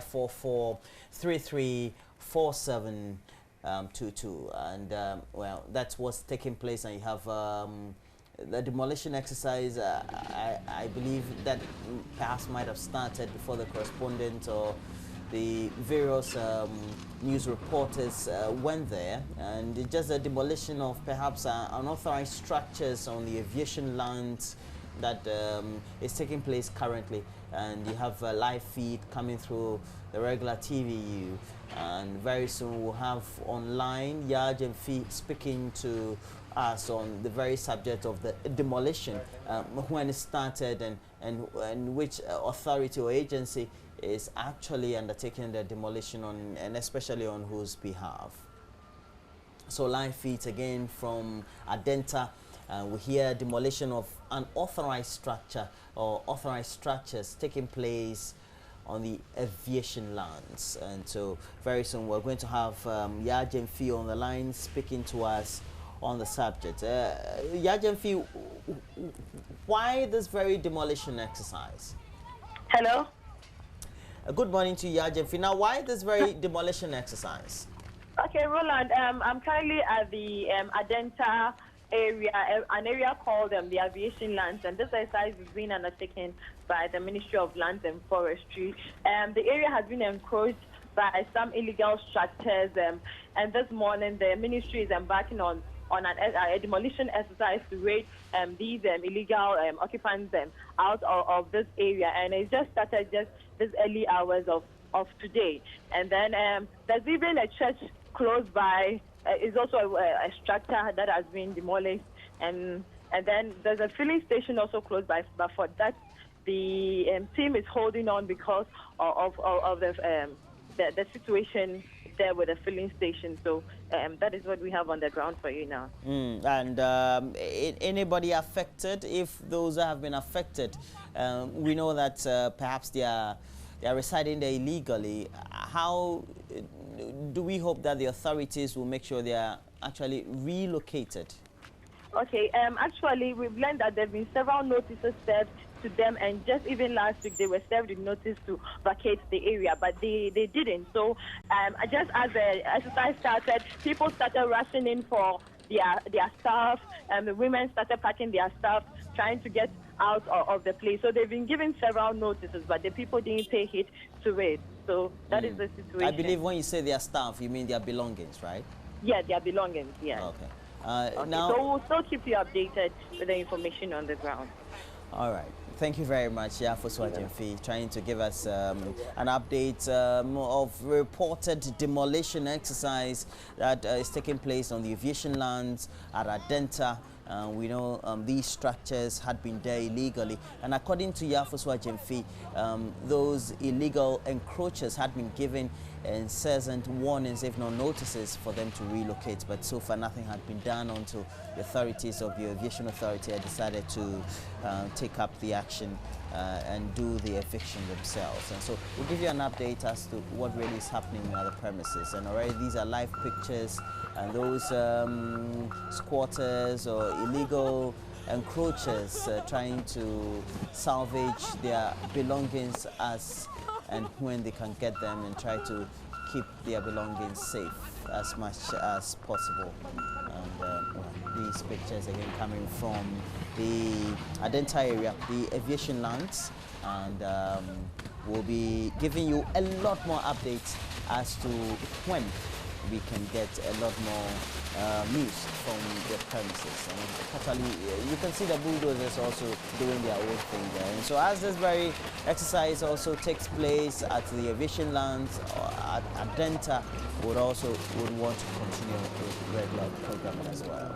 0544-334722. And well, that's what's taking place. And you have the demolition exercise. I believe that perhaps might have started before the correspondent or the various news reporters went there, and it's just a demolition of perhaps unauthorized structures on the aviation lands that is taking place currently. And you have a live feed coming through the regular TVU, and very soon we'll have online Yaj and Fee speaking to us on the very subject of the demolition, when it started, and which authority or agency is actually undertaking the demolition on, and especially on whose behalf. So live feeds again from Adenta. We hear demolition of an authorized structure or authorized structures taking place on the aviation lands. And so very soon we're going to have Yajem Fee on the line speaking to us on the subject. Yajem Fee, why this very demolition exercise? Hello? Good morning to you, Yajem Fee. Now, why this very demolition exercise? Okay, Roland, I'm currently at the Adenta area, an area called the Aviation Lands, and this exercise is being undertaken by the Ministry of Lands and Forestry. The area has been encroached by some illegal structures, and this morning the ministry is embarking on a demolition exercise to raid these illegal occupants out of this area, and it just started just these early hours of today. And then there's even a church close by. Is also a structure that has been demolished, and then there's a filling station also close by. But for that, the team is holding on because of the situation there with the filling station. So that is what we have on the ground for you now. And anybody affected? If those have been affected, we know that perhaps they are residing there illegally. How do we hope that the authorities will make sure they are actually relocated? Okay, actually we've learned that there have been several notices served to them, and just even last week they were served with notice to vacate the area, but they didn't. So just as the exercise started, people started rushing in for their stuff, and the women started packing their stuff, trying to get out of the place. So they've been given several notices, but the people didn't pay heed to it. So that is the situation. I believe when you say their stuff, you mean their belongings, right? Yeah, their belongings, yeah. Okay. Okay. Now, so we'll still keep you updated with the information on the ground. All right. Thank you very much, Yafosu Fee, trying to give us an update of reported demolition exercise that is taking place on the aviation lands at Adenta. We know these structures had been there illegally, and according to Yafosu Fee, those illegal encroachers had been given incessant warnings, if not notices, for them to relocate. But so far, nothing had been done until the authorities of the Aviation Authority had decided to take up the action and do the eviction themselves. And so we'll give you an update as to what really is happening at the premises. And already these are live pictures, and those squatters or illegal encroachers trying to salvage their belongings as and when they can get them, and try to keep their belongings safe as much as possible. And these pictures again coming from the Adenta area, the aviation lands, and we'll be giving you a lot more updates as to when we can get a lot more news from the premises. And actually, you can see the bulldozers also doing their own thing there. And so as this very exercise also takes place at the aviation lands, at Adenta, would want to continue with regular programming as well.